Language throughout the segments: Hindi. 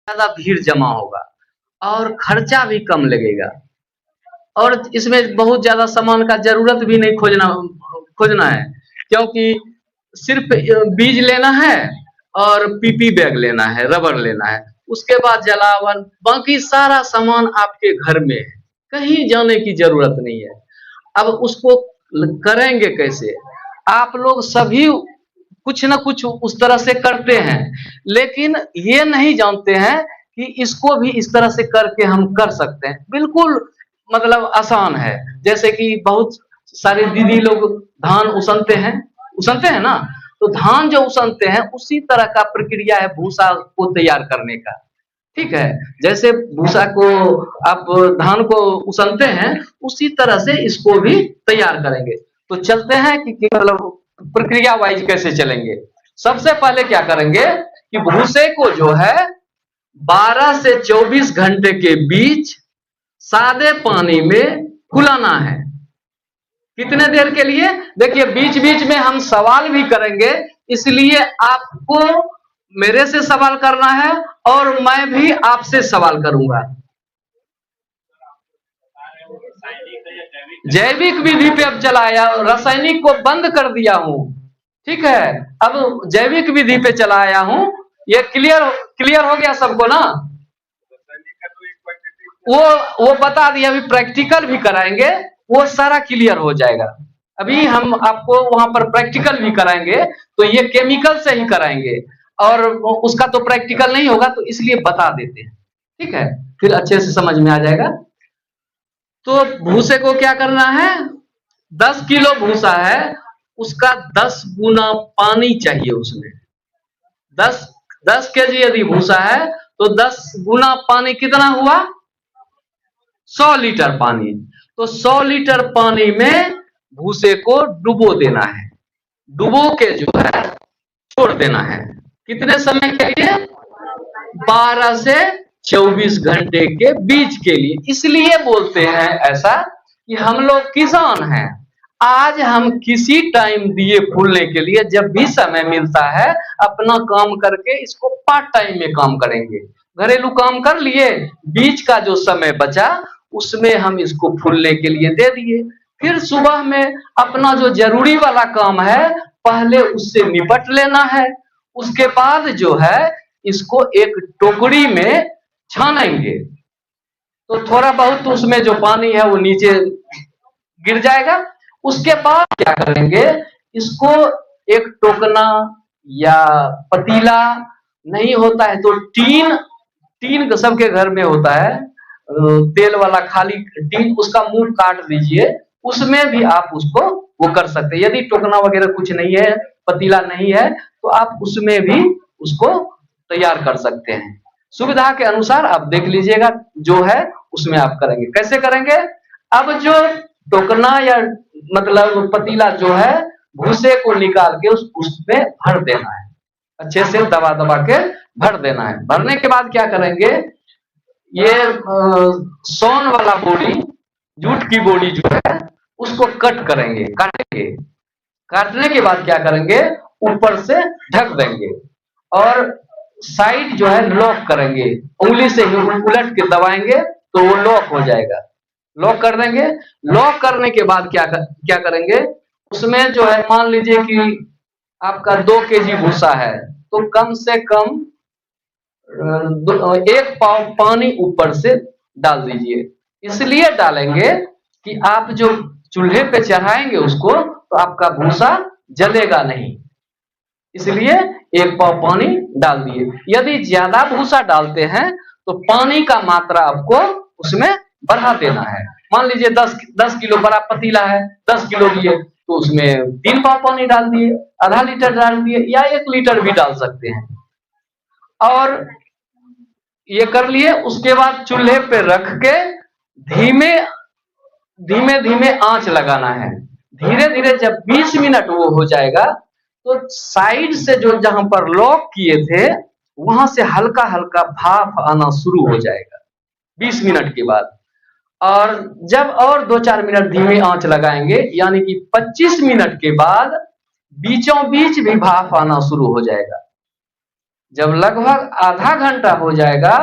ज्यादा भीड़ जमा होगा और खर्चा भी कम लगेगा और इसमें बहुत ज्यादा सामान का जरूरत भी नहीं खोजना है, क्योंकि सिर्फ बीज लेना है और पीपी बैग लेना है, रबर लेना है, उसके बाद जलावन, बाकी सारा सामान आपके घर में है, कहीं जाने की जरूरत नहीं है। अब उसको करेंगे कैसे? आप लोग सभी कुछ ना कुछ उस तरह से करते हैं, लेकिन ये नहीं जानते हैं कि इसको भी इस तरह से करके हम कर सकते हैं। बिल्कुल मतलब आसान है। जैसे कि बहुत सारे दीदी लोग धान उसनते हैं ना, तो धान जो उसनते हैं उसी तरह का प्रक्रिया है भूसा को तैयार करने का। ठीक है, जैसे भूसा को आप धान को उसनते हैं उसी तरह से इसको भी तैयार करेंगे। तो चलते हैं कि मतलब प्रक्रिया वाइज कैसे चलेंगे। सबसे पहले क्या करेंगे कि भूसे को जो है 12 से 24 घंटे के बीच सादे पानी में फुलाना है। कितने देर के लिए? देखिए बीच बीच में हम सवाल भी करेंगे, इसलिए आपको मेरे से सवाल करना है और मैं भी आपसे सवाल करूंगा। जैविक विधि पे अब चलाया, रासायनिक को बंद कर दिया हूं। ठीक है, अब जैविक विधि पे चलाया हूं। ये क्लियर हो गया सबको ना? वो बता दिया, अभी प्रैक्टिकल भी कराएंगे, वो सारा क्लियर हो जाएगा। अभी हम आपको वहां पर प्रैक्टिकल भी कराएंगे, तो ये केमिकल से ही कराएंगे और उसका तो प्रैक्टिकल नहीं होगा, तो इसलिए बता देते हैं। ठीक है, फिर अच्छे से समझ में आ जाएगा। तो भूसे को क्या करना है? 10 किलो भूसा है, उसका 10 गुना पानी चाहिए उसमें। 10 केजी यदि भूसा है तो 10 गुना पानी कितना हुआ? 100 लीटर पानी। तो 100 लीटर पानी में भूसे को डुबो देना है, डुबो के जो है छोड़ देना है। कितने समय के लिए? 12 से 24 घंटे के बीच के लिए। इसलिए बोलते हैं ऐसा कि हम लोग किसान हैं, आज हम किसी टाइम दिए फूलने के लिए, जब भी समय मिलता है अपना काम करके इसको पार्ट टाइम में काम करेंगे। घरेलू काम कर लिए, बीच का जो समय बचा उसमें हम इसको फूलने के लिए दे दिए। फिर सुबह में अपना जो जरूरी वाला काम है पहले उससे निपट लेना है। उसके बाद जो है इसको एक टोकरी में छानेंगे, तो थोड़ा बहुत उसमें जो पानी है वो नीचे गिर जाएगा। उसके बाद क्या करेंगे, इसको एक टोकना या पतीला, नहीं होता है तो टीन सबके घर में होता है, तेल वाला खाली टीन, उसका मुंह काट दीजिए, उसमें भी आप उसको वो कर सकते हैं। यदि टोकना वगैरह कुछ नहीं है, पतीला नहीं है, तो आप उसमें भी उसको तैयार कर सकते हैं। सुविधा के अनुसार आप देख लीजिएगा, जो है उसमें आप करेंगे। कैसे करेंगे? अब जो टोकना या मतलब पतीला जो है, भूसे को निकाल के उसमें भर देना है, अच्छे से दबा दबा के भर देना है। भरने के बाद क्या करेंगे, ये सोन वाला बोरी, जूट की बोरी जो है उसको कट करेंगे, काटेंगे। काटने के बाद क्या करेंगे, ऊपर से ढक देंगे और साइड जो है लॉक करेंगे, उंगली से ही उलट के दबाएंगे तो वो लॉक हो जाएगा। लॉक कर देंगे। लॉक करने के बाद क्या करेंगे, उसमें जो है मान लीजिए कि आपका 2 केजी भूसा है, तो कम से कम 1 पाव पानी ऊपर से डाल दीजिए। इसलिए डालेंगे कि आप जो चूल्हे पे चढ़ाएंगे उसको, तो आपका भूसा जलेगा नहीं, इसलिए 1 पाव पानी डाल दिए। यदि ज्यादा भूसा डालते हैं तो पानी का मात्रा आपको उसमें बढ़ा देना है। मान लीजिए 10 किलो बड़ा पतीला है, 10 किलो लिए, तो उसमें 3 पाव पानी डाल दिए, आधा लीटर डाल दिए या 1 लीटर भी डाल सकते हैं। और ये कर लिए। उसके बाद चूल्हे पे रख के धीमे धीमे आंच लगाना है। धीरे धीरे जब 20 मिनट वो हो जाएगा, तो साइड से जो जहां पर लॉक किए थे वहां से हल्का हल्का भाप आना शुरू हो जाएगा 20 मिनट के बाद। और जब और 2-4 मिनट धीमी आंच लगाएंगे, यानी कि 25 मिनट के बाद बीचों बीच भी भाप आना शुरू हो जाएगा। जब लगभग आधा घंटा हो जाएगा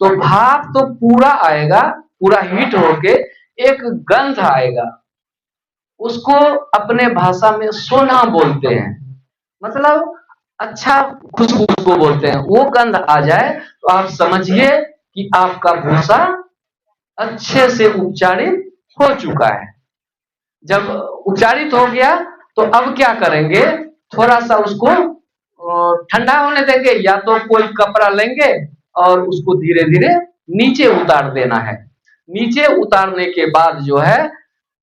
तो भाप तो पूरा आएगा, पूरा हीट होके एक गंध आएगा, उसको अपने भाषा में सोना बोलते हैं, मतलब अच्छा खुशबू उसको बोलते हैं। वो गंध आ जाए तो आप समझिए कि आपका भूसा अच्छे से उपचारित हो चुका है। जब उपचारित हो गया तो अब क्या करेंगे, थोड़ा सा उसको ठंडा होने देंगे, या तो कोई कपड़ा लेंगे और उसको धीरे धीरे नीचे उतार देना है। नीचे उतारने के बाद जो है,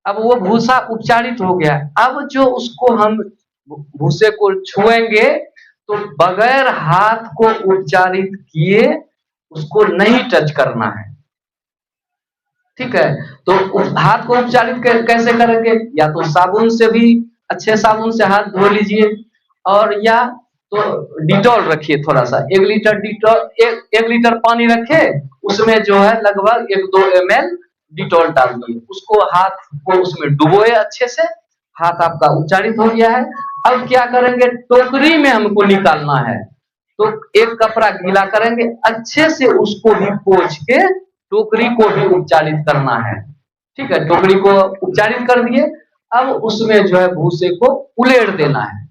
अब वो भूसा उपचारित हो गया। अब जो उसको हम भूसे को छुएंगे तो बगैर हाथ को उपचारित किए उसको नहीं टच करना है, ठीक है। तो हाथ को उपचारित कैसे करेंगे, या तो साबुन से भी, अच्छे साबुन से हाथ धो लीजिए, और या तो डिटॉल रखिए थोड़ा सा, 1 लीटर डिटॉल, 1 लीटर पानी रखे, उसमें जो है लगभग 1-2 ml डिटॉल डाल दिए, उसको हाथ को उसमें डुबोए अच्छे से, हाथ आपका उपचारित हो गया है। अब क्या करेंगे, टोकरी में हमको निकालना है, तो एक कपड़ा गीला करेंगे, अच्छे से उसको भी पोंछ के टोकरी को भी उपचारित करना है, ठीक है। टोकरी को उपचारित कर दिए, अब उसमें जो है भूसे को उलेट देना है,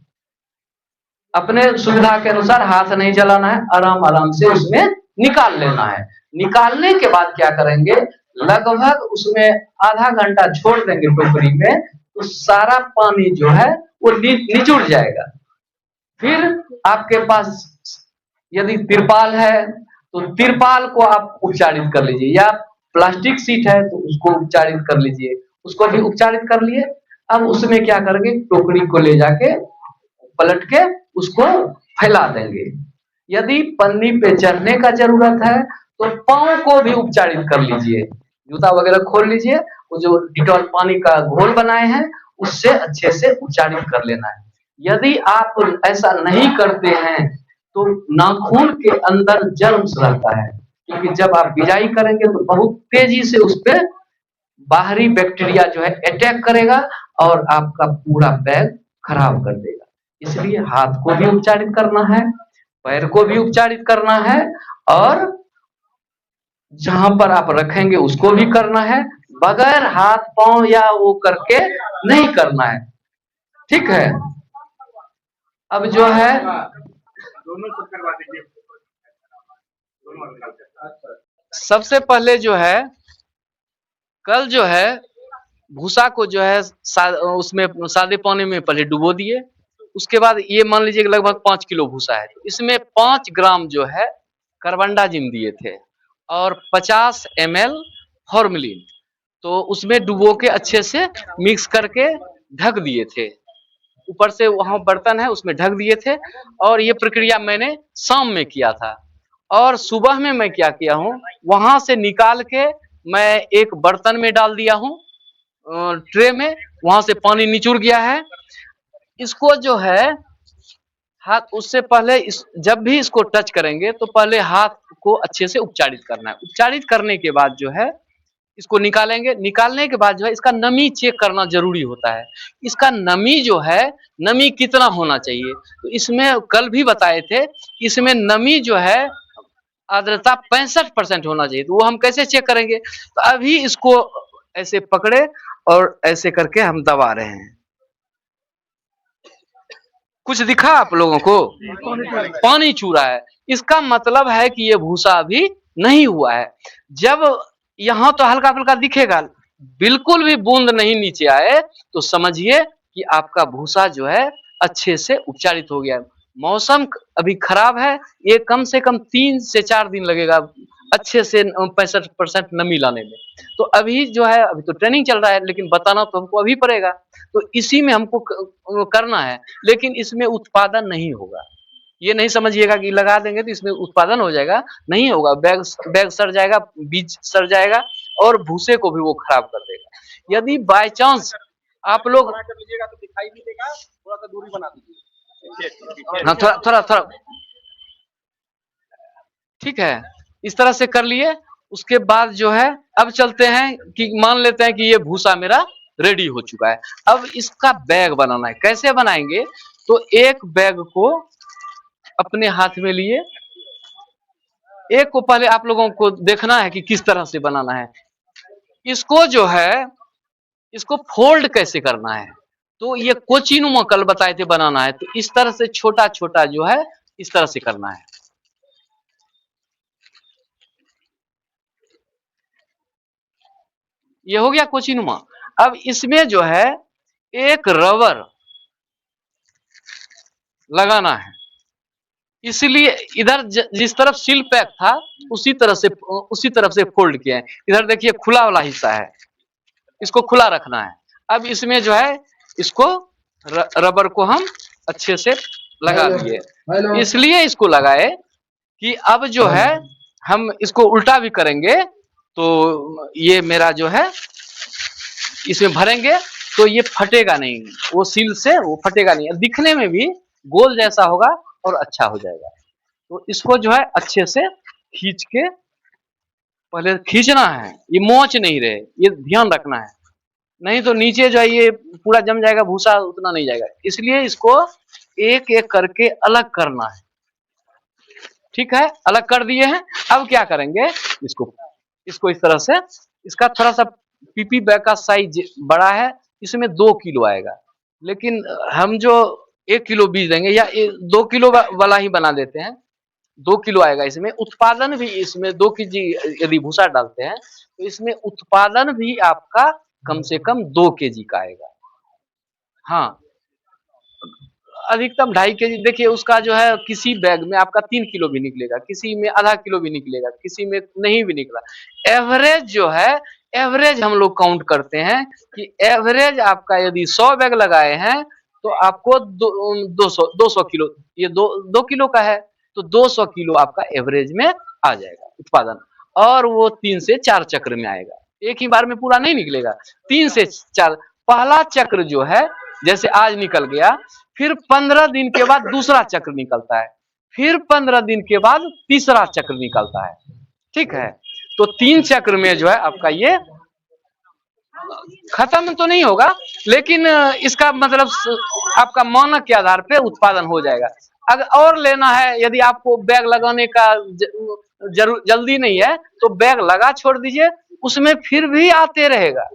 अपने सुविधा के अनुसार, हाथ नहीं जलाना है, आराम आराम से उसमें निकाल लेना है। निकालने के बाद क्या करेंगे, लगभग उसमें आधा घंटा छोड़ देंगे टोकरी में, तो सारा पानी जो है वो निचुड़ जाएगा। फिर आपके पास यदि तिरपाल है तो तिरपाल को आप उपचारित कर लीजिए, या प्लास्टिक सीट है तो उसको उपचारित कर लीजिए, उसको भी उपचारित कर लिए। अब उसमें क्या करेंगे, टोकरी को ले जाके पलट के उसको फैला देंगे। यदि पन्नी पे चढ़ने का जरूरत है तो पाँव को भी उपचारित कर लीजिए, जूता वगैरह खोल लीजिए, वो जो डिटॉल पानी का घोल बनाए हैं उससे अच्छे से उपचारित कर लेना है। यदि आप ऐसा नहीं करते हैं तो नाखून के अंदर जर्म्स रहता है, क्योंकि जब आप बिजाई करेंगे तो बहुत तेजी से उस पे बाहरी बैक्टीरिया जो है अटैक करेगा और आपका पूरा बैग खराब कर देगा। इसलिए हाथ को भी उपचारित करना है, पैर को भी उपचारित करना है, और जहां पर आप रखेंगे उसको भी करना है, बगैर हाथ पांव या वो करके नहीं करना है, ठीक है। अब जो है सबसे पहले जो है, कल जो है भूसा को जो है उसमें सादे पानी में पहले डुबो दिए, उसके बाद ये मान लीजिए कि लगभग 5 किलो भूसा है, इसमें 5 ग्राम जो है कार्बनडाजिम दिए थे और 50 ml फॉर्मेलिन, तो उसमें डुबो के अच्छे से मिक्स करके ढक दिए थे, ऊपर से वहां बर्तन है उसमें ढक दिए थे। और ये प्रक्रिया मैंने शाम में किया था, और सुबह में मैं क्या किया हूँ, वहां से निकाल के मैं एक बर्तन में डाल दिया हूँ, ट्रे में, वहां से पानी निचुड़ गया है। इसको जो है हाथ, उससे पहले जब भी इसको टच करेंगे तो पहले हाथ को अच्छे से उपचारित करना है। उपचारित करने के बाद जो है इसको निकालेंगे, निकालने के बाद जो है इसका नमी चेक करना जरूरी होता है। इसका नमी जो है, नमी कितना होना चाहिए, तो इसमें कल भी बताए थे, इसमें नमी जो है आर्द्रता 65% होना चाहिए। तो वो हम कैसे चेक करेंगे, तो अभी इसको ऐसे पकड़े और ऐसे करके हम दबा रहे हैं। कुछ दिखा आप लोगों को, पानी छू रहा है, इसका मतलब है कि ये भूसा अभी नहीं हुआ है। जब यहाँ तो हल्का फुल्का दिखेगा, बिल्कुल भी बूंद नहीं नीचे आए तो समझिए कि आपका भूसा जो है अच्छे से उपचारित हो गया है। मौसम अभी खराब है, ये कम से कम 3 से 4 दिन लगेगा अच्छे से 65% नमी लाने में। तो अभी जो है, अभी तो ट्रेनिंग चल रहा है, लेकिन बताना तो हमको अभी पड़ेगा, तो इसी में हमको करना है, लेकिन इसमें उत्पादन नहीं होगा। ये नहीं समझिएगा कि लगा देंगे तो इसमें उत्पादन हो जाएगा, नहीं होगा। बैग सड़ जाएगा, बीज सड़ जाएगा और भूसे को भी वो खराब कर देगा। यदि बाय चांस आप लोग तो दिखाई नहीं देगा, थोड़ा सा दूरी बना दीजिए, हाँ थोड़ा थोड़ा, ठीक है, इस तरह से कर लिए। उसके बाद जो है अब चलते हैं कि मान लेते हैं कि ये भूसा मेरा रेडी हो चुका है। अब इसका बैग बनाना है, कैसे बनाएंगे, तो एक बैग को अपने हाथ में लिए, एक को पहले आप लोगों को देखना है कि किस तरह से बनाना है। इसको जो है, इसको फोल्ड कैसे करना है, तो ये कोचिनुमा कल बताए थे बनाना है, तो इस तरह से छोटा छोटा जो है इस तरह से करना है। ये हो गया कोचिनुमा। अब इसमें जो है एक रबर लगाना है, इसलिए इधर जिस तरफ सील पैक था उसी तरफ से फोल्ड किए हैं। इधर देखिए खुला वाला हिस्सा है, इसको खुला रखना है। अब इसमें जो है इसको रबर को हम अच्छे से लगा दिए। इसलिए इसको लगाए कि अब जो है हम इसको उल्टा भी करेंगे तो ये मेरा जो है इसमें भरेंगे तो ये फटेगा नहीं, वो सील से वो फटेगा नहीं, दिखने में भी गोल जैसा होगा और अच्छा हो जाएगा। तो इसको जो है अच्छे से खींच के पहले खींचना है, ये मोच नहीं रहे, ये ध्यान रखना है, नहीं तो नीचे जो है ये पूरा जम जाएगा, भूसा उतना नहीं जाएगा। इसलिए इसको एक एक करके अलग करना है। ठीक है, अलग कर दिए हैं। अब क्या करेंगे, इसको इस तरह से, इसका थोड़ा सा पीपी बैग का साइज बड़ा है, इसमें 2 किलो आएगा, लेकिन हम जो 1 किलो बीज देंगे या 2 किलो वाला ही बना देते हैं, 2 किलो आएगा। इसमें उत्पादन भी, इसमें 2 केजी यदि भूसा डालते हैं तो इसमें उत्पादन भी आपका कम से कम 2 केजी का आएगा। हाँ, अधिकतम 2.5 केजी। देखिए उसका जो है किसी बैग में आपका 3 किलो भी निकलेगा, किसी में आधा किलो भी निकलेगा, किसी में नहीं भी निकला। एवरेज जो है, एवरेज हम लोग काउंट करते हैं कि एवरेज आपका यदि 100 बैग लगाए हैं तो आपको 200 किलो, ये 2 किलो का है तो 200 किलो आपका एवरेज में आ जाएगा उत्पादन, और वो 3 से 4 चक्र में आएगा, एक ही बार में पूरा नहीं निकलेगा। 3 से 4, पहला चक्र जो है जैसे आज निकल गया, फिर 15 दिन के बाद दूसरा चक्र निकलता है, फिर 15 दिन के बाद तीसरा चक्र निकलता है। ठीक है, तो 3 चक्र में जो है आपका ये खत्म तो नहीं होगा, लेकिन इसका मतलब आपका मानक के आधार पे उत्पादन हो जाएगा। अगर और लेना है, यदि आपको बैग लगाने का जल्दी नहीं है तो बैग लगा छोड़ दीजिए, उसमें फिर भी आते रहेगा।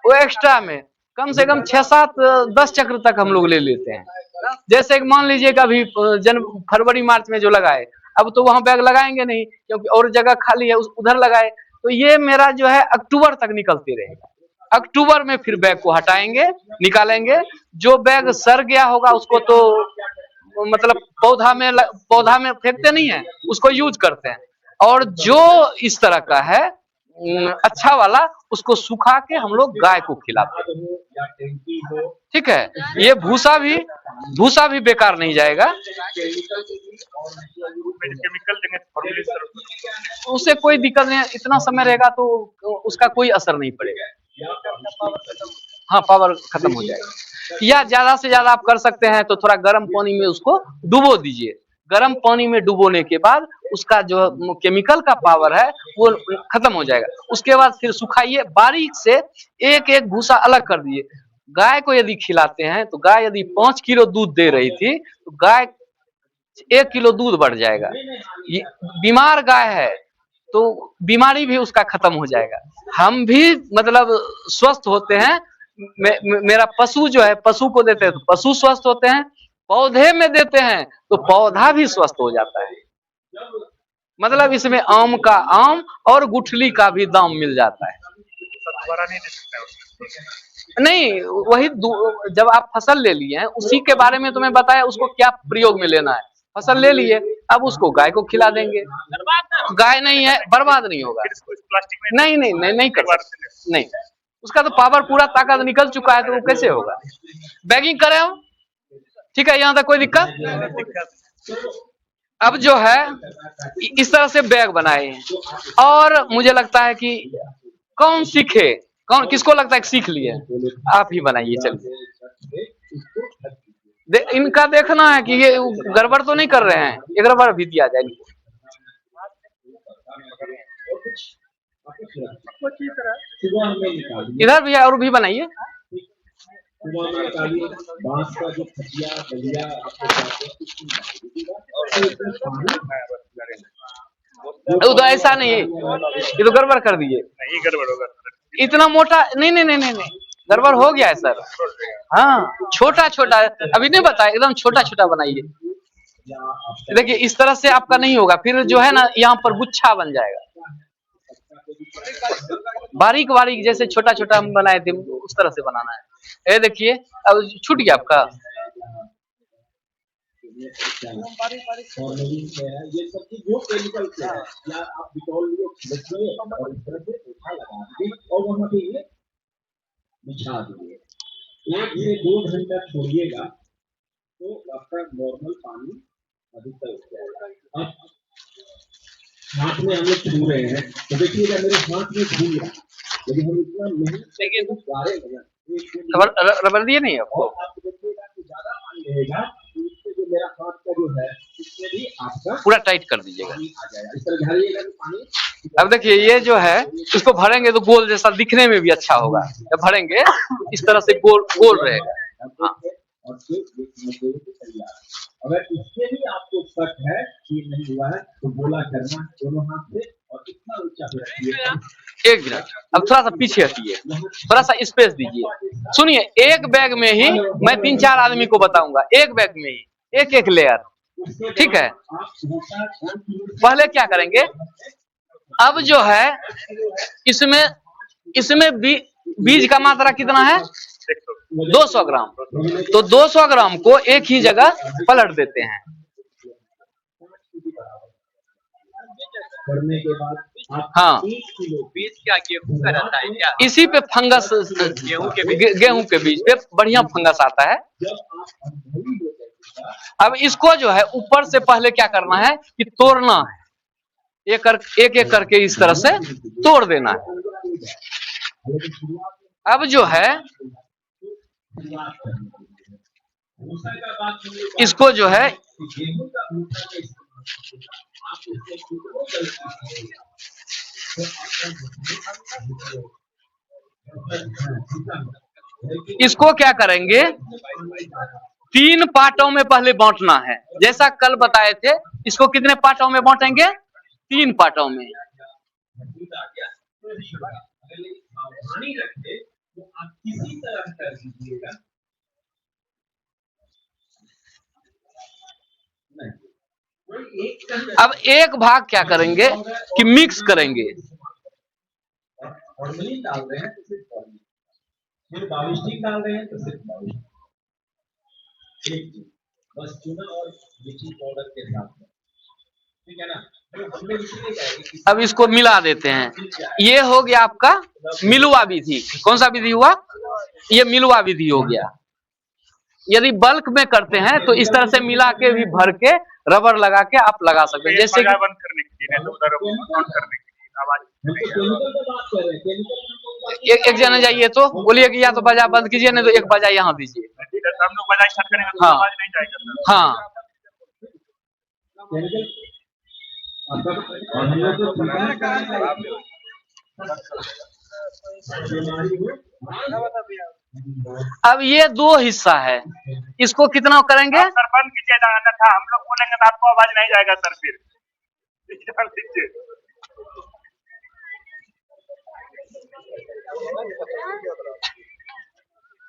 वो एक्स्ट्रा में कम से कम 6-7-10 चक्र तक हम लोग ले लेते हैं। जैसे मान लीजिए कभी फरवरी मार्च में जो लगाए, अब तो वहां बैग लगाएंगे नहीं क्योंकि और जगह खाली है, उधर लगाए, तो ये मेरा जो है अक्टूबर तक निकलते रहेगा। अक्टूबर में फिर बैग को हटाएंगे, निकालेंगे। जो बैग सड़ गया होगा उसको तो मतलब पौधा में फेंकते नहीं है, उसको यूज करते हैं। और जो इस तरह का है अच्छा वाला, उसको सुखा के हम लोग गाय को खिलाते हैं। ठीक है, ये भूसा भी बेकार नहीं जाएगा। उससे कोई दिक्कत नहीं है, इतना समय रहेगा तो उसका कोई असर नहीं पड़ेगा। हाँ, पावर खत्म हो जाएगा। या ज्यादा से ज्यादा आप कर सकते हैं तो थोड़ा गर्म पानी में उसको डुबो दीजिए। गर्म पानी में डुबोने के बाद उसका जो केमिकल का पावर है वो खत्म हो जाएगा। उसके बाद फिर सुखाइए, बारीक से एक एक भूसा अलग कर दिए। गाय को यदि खिलाते हैं तो गाय यदि 5 किलो दूध दे रही थी तो गाय 1 किलो दूध बढ़ जाएगा। ये बीमार गाय है तो बीमारी भी उसका खत्म हो जाएगा। हम भी मतलब स्वस्थ होते हैं। मेरा पशु जो है, पशु को देते हैं तो पशु स्वस्थ होते हैं, पौधे में देते हैं तो पौधा भी स्वस्थ हो जाता है। मतलब इसमें आम का आम और गुठली का भी दाम मिल जाता है। नहीं, वही जब आप फसल ले लिए हैं उसी के बारे में तुम्हें बताया, उसको क्या प्रयोग में लेना है। फसल ले लिए, अब उसको गाय को खिला देंगे। गाय नहीं है, बर्बाद नहीं होगा। नहीं नहीं नहीं, नहीं कर सकते, नहीं, उसका तो पावर पूरा ताकत निकल चुका है तो वो कैसे होगा। बैगिंग करें हम, ठीक है, यहाँ तक कोई दिक्कत। अब जो है इस तरह से बैग बनाए हैं, और मुझे लगता है कि कौन सीखे, कौन किसको लगता है कि सीख लिए, आप ही बनाइए। चलिए इनका देखना है कि ये गड़बड़ तो नहीं कर रहे हैं, ये गड़बड़ भी दिया जाएगी। इधर भी और भी बनाइए। बांस का जो खटिया दलिया उधर ऐसा नहीं है, ये तो गड़बड़ कर दिए। नहीं गड़बड़ होगा इतना मोटा नहीं नहीं नहीं नहीं नहीं, गड़बड़ हो गया है सर। हाँ छोटा छोटा, अभी नहीं बताया, एकदम छोटा छोटा बनाइए। देखिए इस तरह से आपका नहीं होगा, फिर जो है ना यहाँ पर गुच्छा बन जाएगा। बारीक बारीक जैसे छोटा छोटा हम बनाए थे उस तरह से बनाना है। ये देखिए अब छूट गया आपका। ये सब चीज जो केमिकल से है, या आप डिटॉल लिखिए और इस तरह से पोछा लगा दीजिए और वहां पे ये बिछा दीजिए। 1 से 2 घंटा छोड़िएगा तो आपका नॉर्मल पानी अधिकतर हो जाएगा। अब हाथ में हम लोग छू रहे हैं तो देखिएगा मेरे हाथ में छू रहा, यदि हम इतना नहीं रबर दिए नहीं आपको, आप देखिएगा कि ज्यादा पानी रहेगा तो इससे जो मेरा हाथ का जो है इसमें भी आपका पूरा टाइट कर दीजिएगा। आ जाएगा। इस तरह झाड़िएगा तो पानी। अब देखिए ये जो है इसको भरेंगे तो गोल जैसा दिखने में भी अच्छा होगा, जब भरेंगे इस तरह से गोल गोल रहेगा। हाँ। और अगर इससे भी आपको शक है कि नहीं हुआ है तो गोला करना दोनों हाथ से और इतना ऊंचा पे रखिए। 1 मिनट, अब थोड़ा सा पीछे हटिए, थोड़ा सा स्पेस दीजिए। सुनिए, एक बैग में ही मैं 3-4 आदमी को बताऊंगा, एक बैग में ही एक एक लेयर, ठीक है। पहले क्या करेंगे, अब जो है इसमें बीज का मात्रा कितना है, 200 ग्राम। तो 200 ग्राम को एक ही जगह पलट देते हैं। हाँ, बीज क्या गेहूं का रहता है क्या? इसी पे फंगस, गेहूं के बीज पे बढ़िया फंगस आता है। अब इसको जो है ऊपर से पहले क्या करना है कि तोड़ना है, एक एक करके इस तरह से तोड़ देना है। अब जो है इसको जो है इसको क्या करेंगे, 3 पार्टों में पहले बांटना है। जैसा कल बताए थे, इसको कितने पार्टों में बांटेंगे, 3 पार्टों में। अब एक भाग क्या करेंगे कि मिक्स करेंगे। फॉर्मेलिन डाल रहे हैं तो सिर्फ फॉर्मेलिन, फिर बाविस्टिक डाल रहे हैं तो सिर्फ बाविस्टिक, एक चीज बस चूना और ब्लीचिंग पाउडर के साथ, ठीक है ना। अब इसको मिला देते हैं। ये हो गया आपका मिलुआ विधि। कौन सा विधि हुआ, ये मिलुआ विधि हो गया। यदि बल्क में करते हैं तो इस तरह से मिला के भी भर के रबर लगा के आप लगा सकते हैं। जैसे कि बंद करने के लिए, तो उधर ऑन करने के लिए आवाज एक जने जाइए तो बोलिए कि या तो बजा बंद कीजिए, नहीं तो एक बजा यहाँ दीजिए। हम लोग बजा स्टार्ट करेंगे तो आवाज नहीं जाएगा। हाँ, अब ये 2 हिस्सा है, इसको कितना करेंगे, सर बंद कीजिए, अन्यथा हम लोग बोलेंगे तो आपको आवाज नहीं जाएगा सर। फिर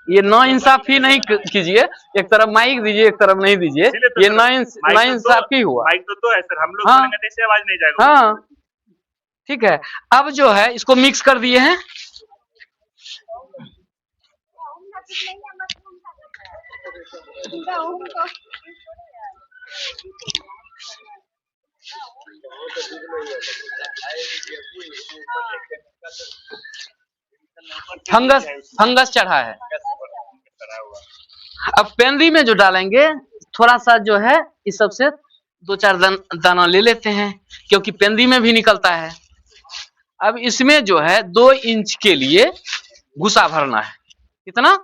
ये नाइंसाफी नहीं कीजिए, एक तरफ माइक दीजिए एक तरफ नहीं दीजिए, ये नाइंसाफी हुआ। माइक तो है सर, हम लोग हाँ, बोलेंगे तो इससे आवाज नहीं जाएगा। हाँ ठीक है। अब जो है इसको मिक्स कर दिए हैं। फंगस चढ़ा है। अब पेंदी में जो डालेंगे थोड़ा सा जो है इस सबसे 2-4 दाना ले लेते हैं, क्योंकि पेंदी में भी निकलता है। अब इसमें जो है 2 इंच के लिए घुसा भरना है। कितना,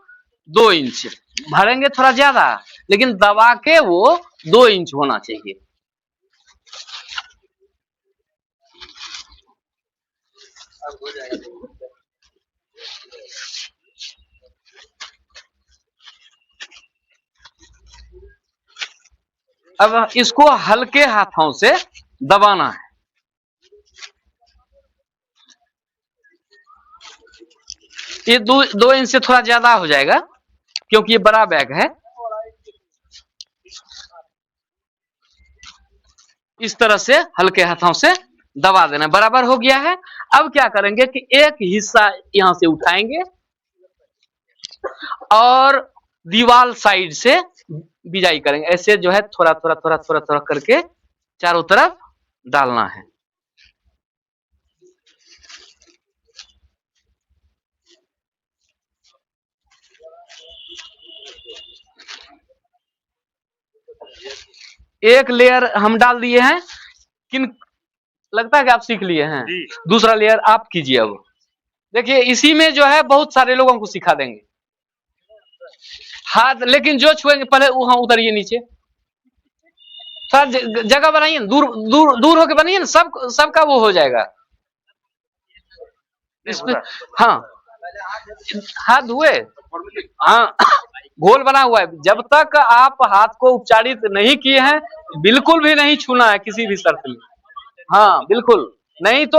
2 इंच भरेंगे, थोड़ा ज्यादा, लेकिन दबा के वो 2 इंच होना चाहिए। अब इसको हल्के हाथों से दबाना है। ये 2 इंच से थोड़ा ज्यादा हो जाएगा क्योंकि ये बड़ा बैग है। इस तरह से हल्के हाथों से दबा देना। बराबर हो गया है। अब क्या करेंगे कि एक हिस्सा यहां से उठाएंगे और दीवार साइड से बिजाई करेंगे। ऐसे जो है थोड़ा थोड़ा थोड़ा थोड़ा थोड़ा करके चारों तरफ डालना है। एक लेयर हम डाल दिए हैं। किन लगता है कि आप सीख लिए हैं। दूसरा लेयर आप कीजिए। अब देखिए इसी में जो है बहुत सारे लोगों को सिखा देंगे। हाथ लेकिन जो छुएंगे पहले वहां उतरिए नीचे। थोड़ा जगह बनाइए, दूर दूर दूर होके बनाइए ना, सबका वो हो जाएगा। इसमें हाँ हाथ धुए, हाँ घोल बना हुआ है। जब तक आप हाथ को उपचारित नहीं किए हैं बिल्कुल भी नहीं छूना है किसी भी शर्त में। हाँ बिल्कुल नहीं तो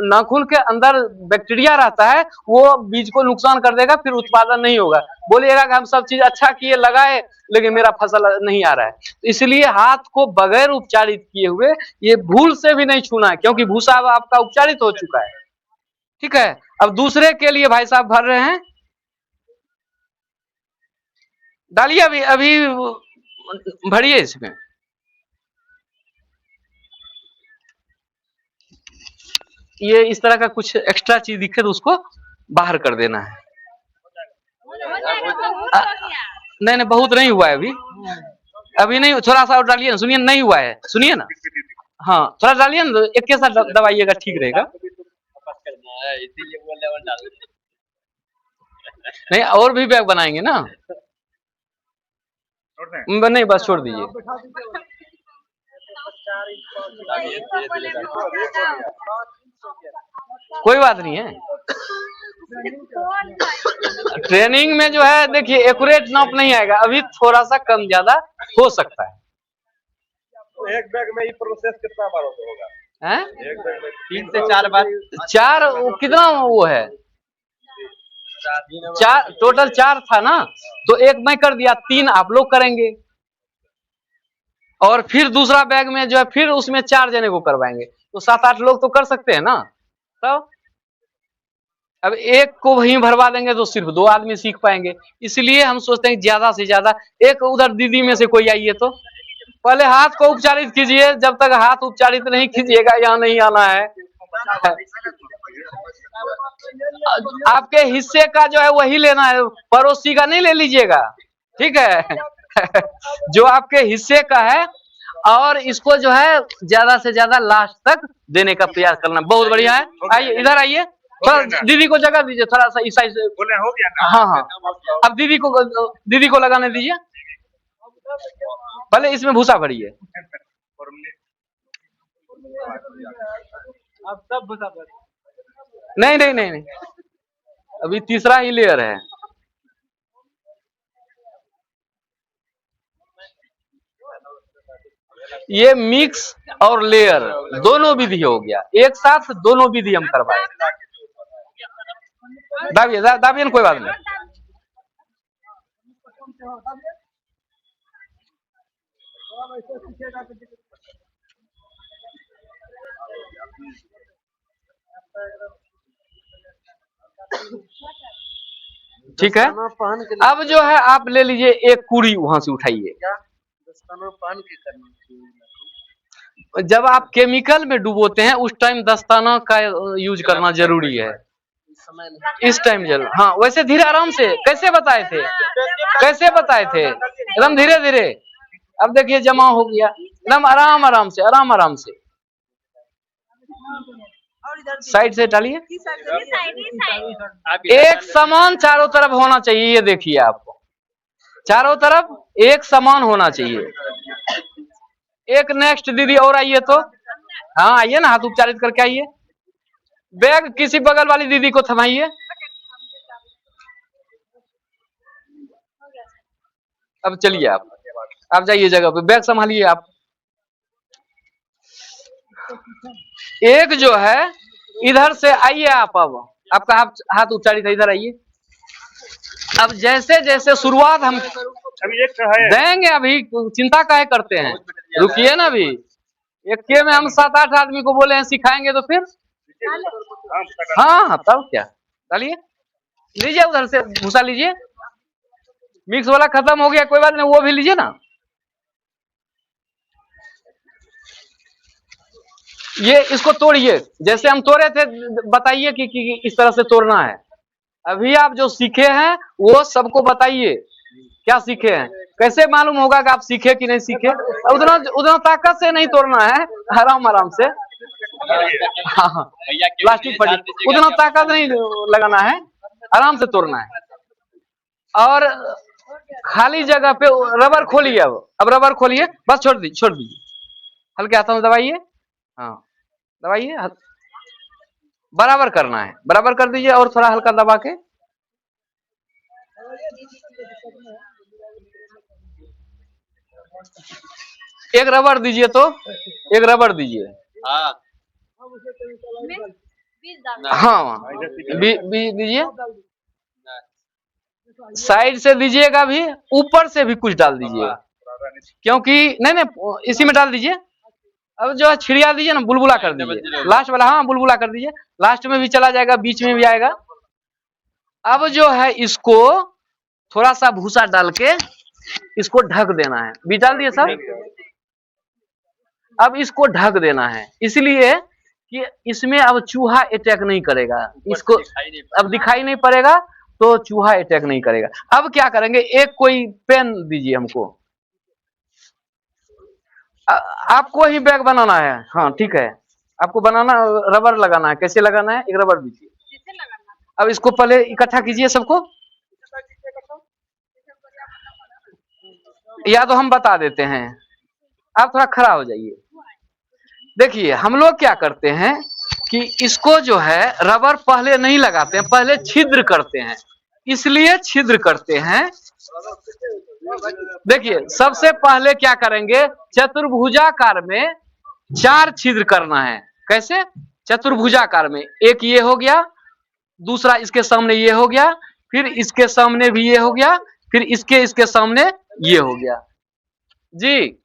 नाखून के अंदर बैक्टीरिया रहता है, वो बीज को नुकसान कर देगा, फिर उत्पादन नहीं होगा। बोलिएगा कि हम सब चीज अच्छा किए लगाए लेकिन मेरा फसल नहीं आ रहा है। इसलिए हाथ को बगैर उपचारित किए हुए ये भूल से भी नहीं छूना है क्योंकि भूसा आपका उपचारित हो चुका है। ठीक है। अब दूसरे के लिए भाई साहब भर रहे हैं। डालिए अभी अभी भरिए इसमें। ये इस तरह का कुछ एक्स्ट्रा चीज दिखे तो उसको बाहर कर देना है। नहीं नहीं बहुत नहीं हुआ है अभी। अभी नहीं, थोड़ा सा और डालिए ना। सुनिए नहीं हुआ है, सुनिए ना। हाँ थोड़ा डालिए ना, एक के साथ दबाइएगा ठीक रहेगा। नहीं और भी बैग बनाएंगे ना। नहीं बस छोड़ दीजिए। कोई बात नहीं है। ट्रेनिंग में जो है देखिए एक्यूरेट नाप नहीं आएगा, अभी थोड़ा सा कम ज्यादा हो सकता है। तो एक बैग में ये प्रोसेस कितना बार होगा? हैं? एक बैग में 3 से 4 बार। 4 कितना वो है? 4 टोटल 4 था ना, तो एक मैं कर दिया, 3 आप लोग करेंगे और फिर दूसरा बैग में जो है फिर उसमें 4 जने को करवाएंगे, तो 7-8 लोग तो कर सकते हैं ना। तो अब एक को वहीं भरवा देंगे तो सिर्फ 2 आदमी सीख पाएंगे। इसलिए हम सोचते हैं ज्यादा से ज्यादा एक उधर दीदी में से कोई आइए तो पहले हाथ को उपचारित कीजिए। जब तक हाथ उपचारित नहीं कीजिएगा यहाँ नहीं आना है। आपके हिस्से का जो है वही लेना है, पड़ोसी का नहीं ले लीजिएगा। ठीक है। जो आपके हिस्से का है और इसको जो है ज्यादा से ज्यादा लास्ट तक देने का प्रयास करना। बहुत बढ़िया है। आइए इधर आइए, थोड़ा दीदी को जगह दीजिए, थोड़ा सा इस साइड से। बोले हो गया ना? हाँ हाँ अब दीदी को लगाने दीजिए। पहले इसमें भूसा भरिए। अब सब भूसा भर। नहीं नहीं नहीं नहीं अभी तीसरा ही लेयर है। ये मिक्स और लेयर दोनों विधि हो गया, एक साथ दोनों विधि हम करवाए। दाबिए दाबिए ना, कोई बात नहीं। ठीक है। अब जो है आप ले लीजिए एक कुड़ी वहां से उठाइए। जब आप केमिकल में डुबोते हैं उस टाइम दस्ताना का यूज करना जरूरी है। इस टाइम जरूर। हाँ वैसे धीरे आराम से कैसे बताए थे, कैसे बताए थे, एकदम धीरे धीरे। अब देखिए जमा हो गया, एकदम आराम आराम से, आराम आराम से। साइड से डालिए। एक समान चारों तरफ होना चाहिए। ये देखिए आपको चारों तरफ एक समान होना चाहिए। एक नेक्स्ट दीदी और आइए तो। हाँ आइए ना, हाथ उपचारित करके आइए। बैग किसी बगल वाली दीदी को थमाइए। अब चलिए आप जाइए जगह पे, बैग संभालिए आप। एक जो है इधर से आइए आप, अब आपका हाथ उपचारित है, इधर आइए। अब जैसे जैसे शुरुआत हम अभी एक है देंगे, अभी चिंता काहे करते हैं, रुकिए ना अभी। एक के में हम 7-8 आदमी को बोले हैं सिखाएंगे, तो फिर हाँ हाँ तब क्या, डालिए, लीजिए उधर से भूसा लीजिए, मिक्स वाला खत्म हो गया, कोई बात नहीं, वो भी लीजिए ना। ये इसको तोड़िए, जैसे हम तोड़े थे, बताइए कि इस तरह से तोड़ना है। अभी आप जो सीखे हैं वो सबको बताइए, क्या सीखे हैं, कैसे मालूम होगा कि आप सीखे कि नहीं सीखे। उतना उतना ताकत से नहीं तोड़ना है, आराम आराम से। हाँ, प्लास्टिक पड़ी, उतना ताकत नहीं लगाना है, आराम से तोड़ना है। और खाली जगह पे रबर खोलिए, अब रबर खोलिए, बस छोड़ दीजिए, हल्के हाथों में दबाइए, हाँ दबाइए, बराबर करना है, बराबर कर दीजिए, और थोड़ा हल्का दबा के। एक रबर दीजिए, तो एक रबर दीजिए, हाँ बीज दीजिए, साइड से दीजिएगा भी, ऊपर से भी कुछ डाल दीजिए, क्योंकि नहीं इसी में डाल दीजिए। अब जो है छिड़िया दीजिए ना, बुलबुला कर दीजिए, लास्ट वाला, हाँ बुलबुला कर दीजिए, लास्ट में भी चला जाएगा, बीच में भी आएगा। अब जो है इसको थोड़ा सा भूसा डाल के इसको ढक देना है, बीज डाल दिए सब। अब इसको ढक देना है, इसलिए कि इसमें अब चूहा अटैक नहीं करेगा, इसको अब दिखाई नहीं पड़ेगा, तो चूहा अटैक नहीं करेगा। अब क्या करेंगे, एक कोई पेन दीजिए हमको, आपको ही बैग बनाना है, हाँ ठीक है, आपको बनाना, रबर लगाना है, कैसे लगाना है, एक रबर दीजिए। अब इसको पहले इकट्ठा कीजिए सबको, या तो हम बता देते हैं, आप थोड़ा खड़ा हो जाइए। देखिए हम लोग क्या करते हैं कि इसको जो है रबर पहले नहीं लगाते हैं, पहले छिद्र करते हैं, इसलिए छिद्र करते हैं। देखिए सबसे पहले क्या करेंगे, चतुर्भुजाकार में 4 छिद्र करना है। कैसे, चतुर्भुजाकार में, एक ये हो गया, दूसरा इसके सामने ये हो गया, फिर इसके सामने भी ये हो गया, फिर इसके सामने ये हो गया जी।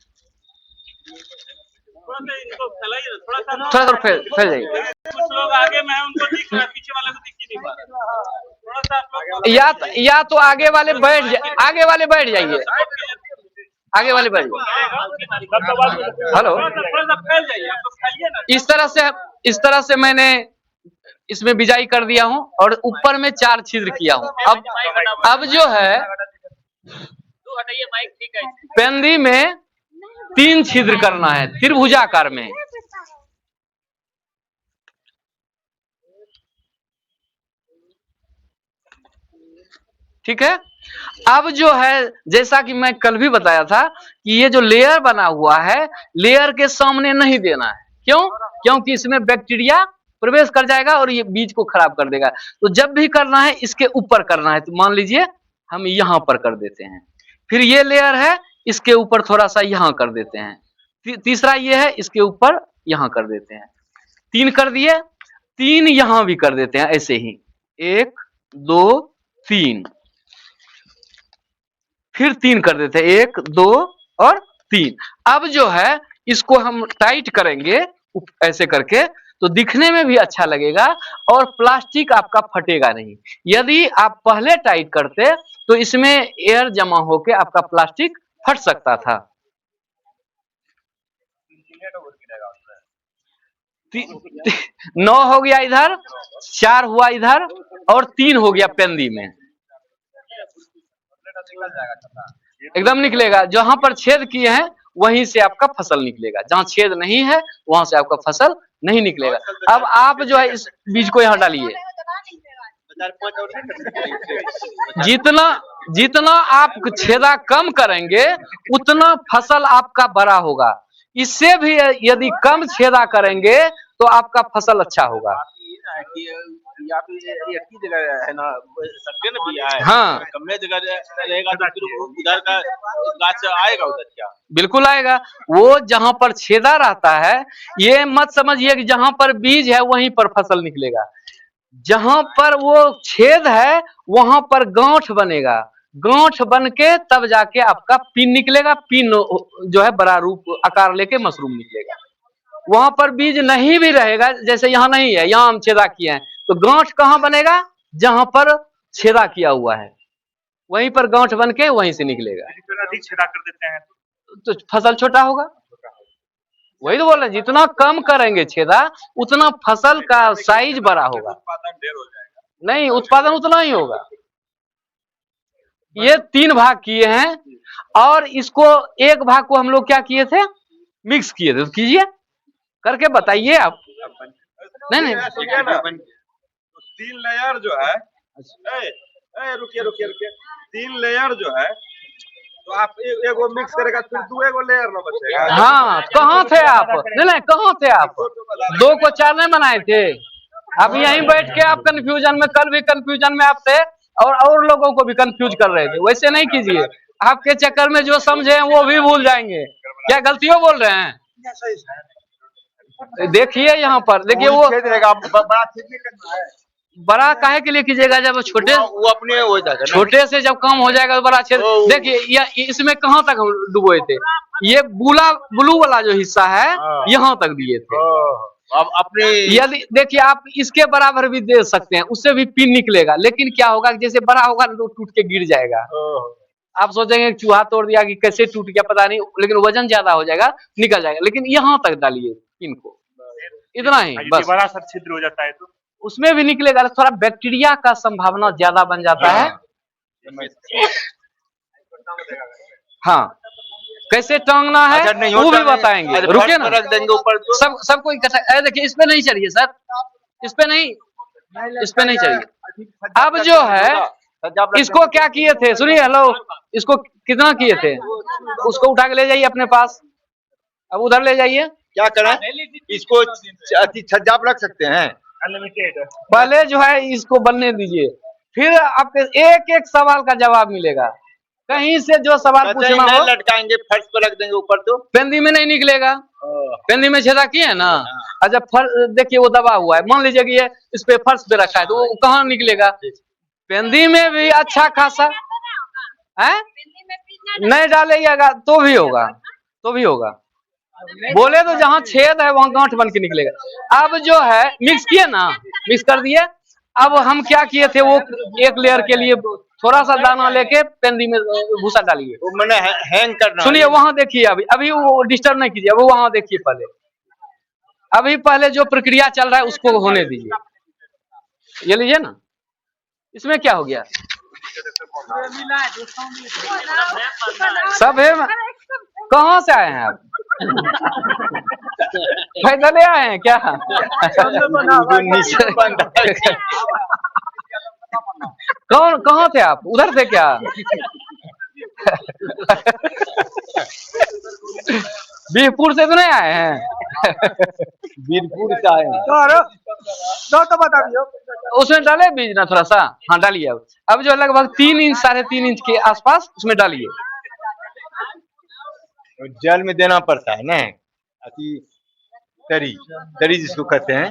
थोड़ा फैल जाइए, कुछ लोग आगे में है, उनको दिख रहा है, पीछे वाले को दिख ही नहीं पा रहा। या तो आगे वाले बैठ जाइए, आगे वाले बैठ जाइए, आगे वाले बैठ जाइए। हेलो, इस तरह से मैंने इसमें बिजाई कर दिया हूं, और ऊपर में 4 छिद्र किया हूं। अब जो है पेंदी में 3 छिद्र करना है, त्रिभुजाकार में। ठीक है, अब जो है जैसा कि मैं कल भी बताया था कि ये जो लेयर बना हुआ है, लेयर के सामने नहीं देना है। क्यों, क्योंकि इसमें बैक्टीरिया प्रवेश कर जाएगा और ये बीज को खराब कर देगा। तो जब भी करना है इसके ऊपर करना है, तो मान लीजिए हम यहां पर कर देते हैं, फिर ये लेयर है, इसके ऊपर थोड़ा सा यहां कर देते हैं, तीसरा ये है, इसके ऊपर यहां कर देते हैं, 3 कर दिए, 3 यहां भी कर देते हैं, ऐसे ही 1 2 3, फिर 3 कर देते हैं, 1 2 और 3। अब जो है इसको हम टाइट करेंगे ऐसे करके, तो दिखने में भी अच्छा लगेगा और प्लास्टिक आपका फटेगा नहीं। यदि आप पहले टाइट करते तो इसमें एयर जमा होकर आपका प्लास्टिक फट सकता था। 9 हो गया इधर, 4 हुआ इधर, और 3 हो गया पेंदी में, एकदम निकलेगा। जहां पर छेद किए हैं वहीं से आपका फसल निकलेगा, जहां छेद नहीं है वहां से आपका फसल नहीं निकलेगा। अब आप जो है इस बीज को यहाँ डालिए, जितना आप छेदा कम करेंगे उतना फसल आपका बड़ा होगा। इससे भी यदि कम छेदा करेंगे तो आपका फसल अच्छा होगा। जगह है ना, हाँ कम जगह रहेगा तो फिर उधर का गाछ आएगा उधर क्या? बिल्कुल आएगा। वो जहां पर छेदा रहता है, ये मत समझिए कि जहां पर बीज है वहीं पर फसल निकलेगा। जहां पर वो छेद है वहां पर गांठ बनेगा, गांठ बन के तब जाके आपका पिन निकलेगा, पिन जो है बड़ा रूप आकार लेके मशरूम निकलेगा। वहां पर बीज नहीं भी रहेगा, जैसे यहाँ नहीं है, यहाँ हम छेदा किए हैं, तो गांठ कहाँ बनेगा, जहां पर छेदा किया हुआ है वहीं पर गांठ बन के वहीं से निकलेगा। अधिक छेदा कर देते हैं तो फसल छोटा होगा। वही तो बोल रहे हैं, जितना कम करेंगे छेदा उतना फसल का साइज बड़ा होगा। उत्पादन ढेर हो जाएगा। नहीं, उत्पादन उतना ही होगा। ये 3 भाग किए हैं और इसको एक भाग को हम लोग क्या किए थे, मिक्स किए थे। तो कीजिए, करके बताइए आप। नहीं ठीक है ना? 3 लेयर जो है, रुकिए 3 लेयर जो है, तो आप एगो मिक्स करेगा फिर 2 लेयर ना बचेगा। हाँ, कहाँ थे आप? नहीं, कहाँ थे आप? 2 को 4 नहीं बनाए थे। अब यहीं बैठ के आप कंफ्यूजन में, कल भी कंफ्यूजन में आप थे और लोगों को भी कंफ्यूज कर रहे थे। वैसे नहीं कीजिए, आपके चक्कर में जो समझे हैं वो भी भूल जाएंगे। क्या गलतियों बोल रहे हैं? देखिए यहाँ पर, देखिए वो बड़ा काहे के लिए कीजिएगा, जब छोटे वो अपने हो जाएगा ना। छोटे से जब कम हो जाएगा तो बड़ा अच्छे। देखिए इसमें कहाँ तक हम डुबोए थे, ये ब्लू वाला जो हिस्सा है यहाँ तक दिए थे। अब अपने यदि देखिए आप इसके बराबर भी दे सकते हैं, उससे भी पिन निकलेगा, लेकिन क्या होगा, जैसे बड़ा होगा तो टूट के गिर जाएगा। आप सोचेंगे चूहा तोड़ दिया कि कैसे टूट गया पता नहीं, लेकिन वजन ज्यादा हो जाएगा, निकल जाएगा। लेकिन यहाँ तक डालिए पिन को, इतना ही बस। बड़ा सा छिद्र हो जाता है तो उसमें भी निकलेगा, थोड़ा बैक्टीरिया का संभावना ज्यादा बन जाता है। हाँ, कैसे टांगना है वो भी बताएंगे, रुकिए ना। रख देंगे ऊपर तो। सबको इकट्ठा। अरे देखिए, इस पे नहीं चढ़िए सर, इस पे नहीं चढ़िए। अब जो है इसको क्या किए थे, सुनिए, हेलो, इसको कितना किए थे, उसको उठा के ले जाइए अपने पास। अब उधर ले जाइए। क्या करें, इसको छज्जा पर रख सकते हैं। अनलिमिटेड पहले जो है इसको बनने दीजिए, फिर आपके एक सवाल का जवाब मिलेगा। कहीं से जो सवाल पूछना हो लटकाएंगे, फर्श पर रख देंगे ऊपर तो पेंदी में नहीं निकलेगा। पेंदी में छेदा किए है ना। अच्छा, देखिए वो दबा हुआ है, मान लीजिए कि ये इस पे फर्श पे रखा है, तो वो कहाँ निकलेगा? पेंदी में भी अच्छा खासा है, नहीं डालेगा तो भी होगा। बोले तो जहाँ छेद है वहाँ गांठ बन के निकलेगा। अब जो है मिक्स किए ना, मिक्स कर दिए। अब हम क्या किए थे, वो एक लेयर के लिए थोड़ा सा दाना लेके पेंदी में भूसा डालिए। वो मैंने हैंग करना। सुनिए, वहां देखिए, अभी वो डिस्टर्ब नहीं कीजिए, वो वहां देखिए पहले। अभी पहले जो प्रक्रिया चल रहा है उसको होने दीजिए। ये लीजिए ना, इसमें क्या हो गया, सब है। कहाँ से आए हैं आप? पैदल आए हैं क्या? कौन, कहाँ थे आप? उधर थे क्या? बीरपुर से तो नहीं आए हैं? बीरपुर से आए हैं तो बता दियो। उसमें डाले बीज ना थोड़ा सा। हाँ डालिए। अब जो लगभग 3 इंच 3.5 इंच के आसपास उसमें डालिए। जल में देना पड़ता है ना, तरी जिसको कहते हैं।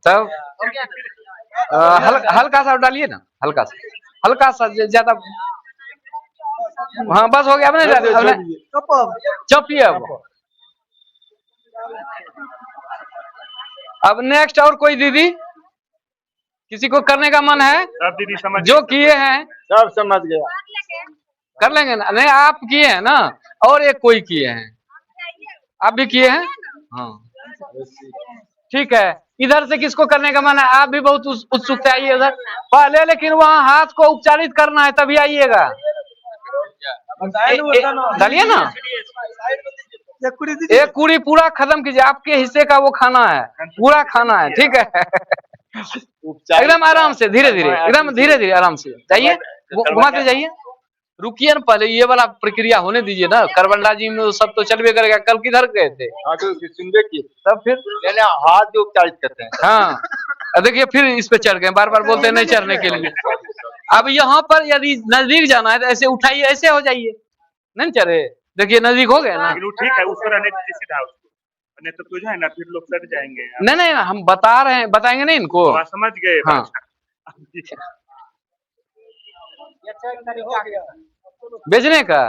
तब हल्का सा डालिए ना, हल्का सा ज्यादा। हाँ बस हो गया। चपिए। अब नेक्स्ट और कोई दीदी, किसी को करने का मन है? सब दीदी समझ जो किए हैं सब समझ गया, कर लेंगे ना। नहीं, आप किए हैं ना, और एक कोई किए हैं, आप भी किए हैं। हाँ ठीक है। इधर से किसको करने का मन है? आप भी बहुत उत्सुक से आइए उधर पहले, लेकिन वहाँ हाथ को उपचारित करना है तभी आइएगा। डालिए ना, एक कुड़ी पूरा खत्म कीजिए, आपके हिस्से का वो खाना है, पूरा खाना है, ठीक है। एकदम आराम से, धीरे धीरे, एकदम धीरे धीरे आराम से जाइए, घुमाते जाइए। रुकिए ना, पहले ये वाला प्रक्रिया होने दीजिए ना। करबंडा जी में सब तो चलवे करेगा, कल किधर गए थे? तब फिर हाथ जो उपचारित करते हैं। हाँ देखिए, फिर इस पे चढ़ गए, बार बार बोलते हैं नहीं चढ़ने के लिए। अब यहाँ पर यदि नजदीक जाना है तो ऐसे उठाइए, ऐसे हो जाइए, नहीं चढ़े। देखिए नजदीक हो गए ना। ठीक है, उस पर सीधा नहीं तो जो है ना फिर लोग सट जाएंगे। नहीं, हम बता रहे हैं, बताएंगे नहीं इनको। समझ गए। हाँ बेचने का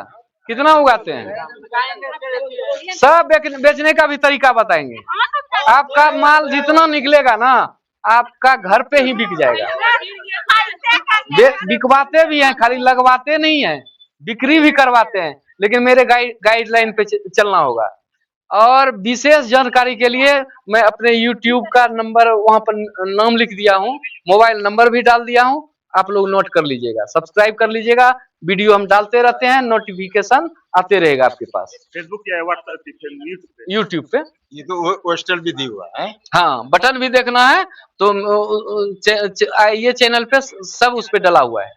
कितना उगाते हैं? सब बेचने का भी तरीका बताएंगे। आपका माल जितना निकलेगा ना, आपका घर पे ही बिक जाएगा। बिकवाते भी हैं, खाली लगवाते नहीं हैं, बिक्री भी करवाते हैं, लेकिन मेरे गाइडलाइन पे चलना होगा। और विशेष जानकारी के लिए मैं अपने YouTube का नंबर वहां पर नाम लिख दिया हूं, मोबाइल नंबर भी डाल दिया हूं, आप लोग नोट कर लीजिएगा, सब्सक्राइब कर लीजिएगा। वीडियो हम डालते रहते हैं, नोटिफिकेशन आते रहेगा आपके पास। फेसबुक या व्हाट्सएप यूट्यूब पे ये तो पोस्टर भी दिया हुआ है। हाँ, बटन भी देखना है तो ये चैनल पे सब उस पे डला हुआ है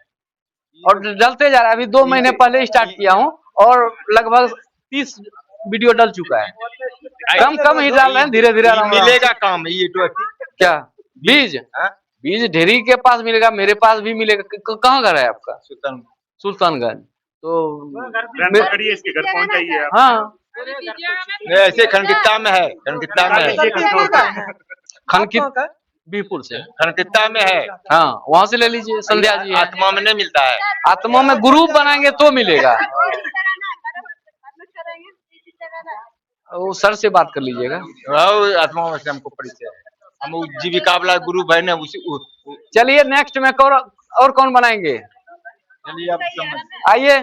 और डलते जा रहा है। अभी 2 महीने पहले स्टार्ट किया हूँ और लगभग 30 वीडियो डल चुका है। कम ही डाल रहे हैं, धीरे धीरे मिलेगा काम ये तो क्या बीज? बीज ढेरी के पास मिलेगा, मेरे पास भी मिलेगा। कहाँ घर है आपका? सुल्तानगंज। तो इसके घर पहुंच जाइए। हाँ, ऐसे खनकित्ता में है, खनकित्ता में है, खनकित बीरपुर से खनकित्ता में है। हाँ, वहाँ से ले लीजिए। संध्या जी है। आत्मा में नहीं मिलता है, आत्मा में ग्रुप बनाएंगे तो मिलेगा। वो सर से बात कर लीजिएगा। आत्मा में से हमको परिचय है, हम जीविका वाला ग्रुप है ना उसी। चलिए नेक्स्ट में और कौन बनाएंगे? चलिए आप आइए।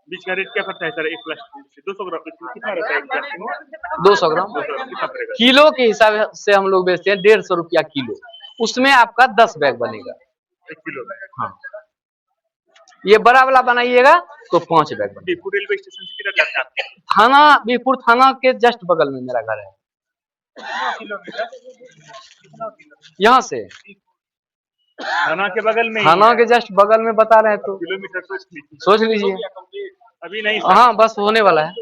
बीज का रेट क्या पड़ता है सर? 1 प्लास्टिक 200 ग्राम कितना रहता है? 200 ग्राम कितना पड़ेगा? किलो के हिसाब से हम लोग बेचते हैं, 150 रुपया किलो। उसमें आपका 10 बैग बनेगा 1 किलो में। हाँ, ये बड़ा वाला बनाइएगा तो 5 बैग बनेगा। बीरपुर रेलवे स्टेशन से किधर जाते हैं आप? थाना, बीरपुर थाना के जस्ट बगल में मेरा घर है। यहाँ से थाना के बगल में? थाना के जस्ट बगल में बता रहे हैं तो किलोमीटर सोच लीजिए। अभी नहीं। हाँ, बस होने वाला है,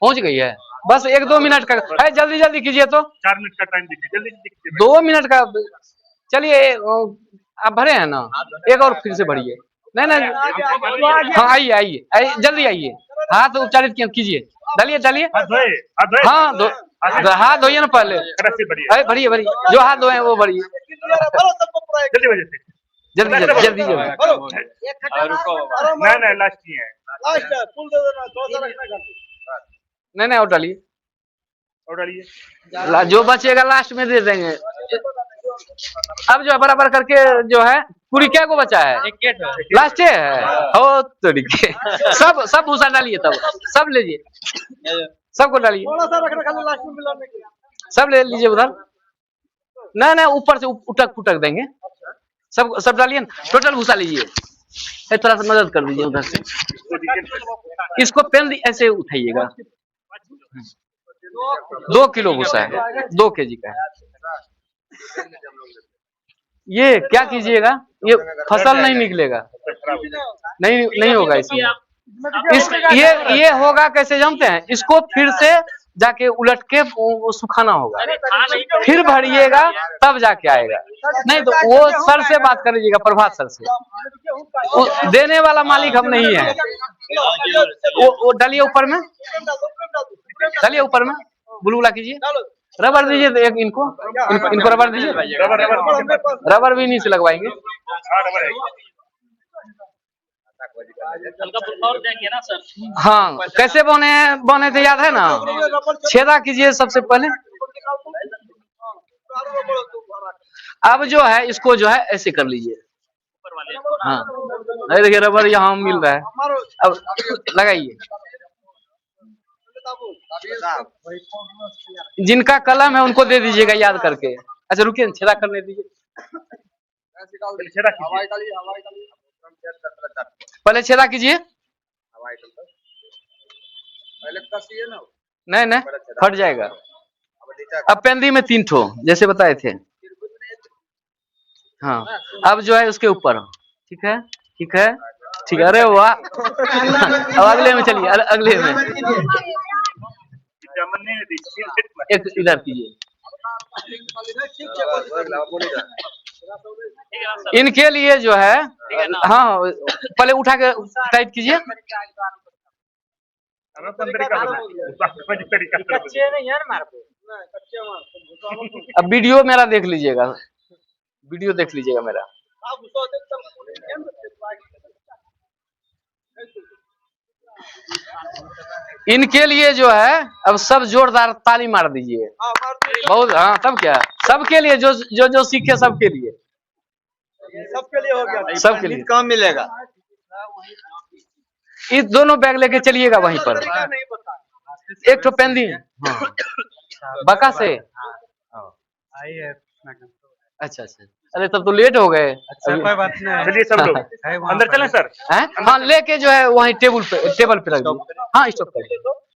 पहुंच गई है। बस 1-2 मिनट का है, जल्दी जल्दी कीजिए। तो 4 मिनट का टाइम दीजिए, जल्दी दीजिए। 2 मिनट का। चलिए, आप भरे हैं ना, एक और फिर से भरिए। नहीं, हाँ आइए, जल्दी आइए। हाथ उपचारित कीजिए, डालिए। हाँ, हाथ धोइए ना पहले। भरिए, जो हाथ धोए वो भरिए। जल्दी। नहीं लास्ट ही है। नहीं और डालिए। जो बचेगा लास्ट में दे देंगे। अब जो है बराबर करके जो है पूरी क्या को बचा है? लास्ट है हो तरीके। सब भूसा डालिए, तब सब लीजिए, सबको डालिए, सब ले लीजिए उधर। नहीं ऊपर से उटक पुटक देंगे। सब डालिए ना, टोटल भूसा लीजिए। थोड़ा सा मदद कर दीजिए उधर से। इसको पेन ऐसे उठाइएगा। 2 किलो भूसा है, 2 केजी का है। ये क्या कीजिएगा, ये फसल नहीं निकलेगा, नहीं होगा इसमें। ये होगा कैसे जानते हैं? इसको फिर से जाके उलट के सुखाना होगा, फिर भरिएगा तब जाके आएगा। नहीं तो वो सर से बात कर लीजिएगा, प्रभात सर से। देने वाला मालिक हम नहीं है। वो डालिए ऊपर में, बुलबुला कीजिए। रबर दीजिए एक इनको रबर दीजिए। रबर भी नहीं से लगवाएंगे। हाँ, कैसे बने थे याद है ना? छेदा कीजिए सबसे पहले। अब जो है इसको जो है ऐसे कर लीजिए। हाँ, देखिए रबर यहाँ मिल रहा है। अब लगाइए। जिनका कलम है उनको दे दीजिएगा याद करके। अच्छा रुकिए, छेदा करने दीजिए। पहले छेदा कीजिए। नहीं फट जाएगा। अब पेंदी में 3 ठो जैसे बताए थे। हाँ, अब जो है उसके ऊपर। ठीक है। अरे वाह। अब अगले में चलिए, अगले में एक इधर कीजिए। इनके लिए जो है, हाँ पहले उठा के टाइट कीजिए। अब वीडियो मेरा देख लीजिएगा, वीडियो देख लीजिएगा मेरा। इनके लिए जो है अब सब जोरदार ताली मार दीजिए। बहुत, हाँ तब क्या, सबके लिए जो जो जो सीखे सबके लिए, सबके लिए हो गया। सबके लिए। कहाँ मिलेगा? इस दोनों बैग लेके चलिएगा वहीं पर। एक तो पेन दी, हाँ बका से। अच्छा अच्छा, अरे तब तो लेट हो गए। कोई बात नहीं, चलिए सब लोग अंदर चलें सर। हैं? हाँ लेके जो है वहीं टेबल पे रख दीजिए। हाँ स्टॉप कर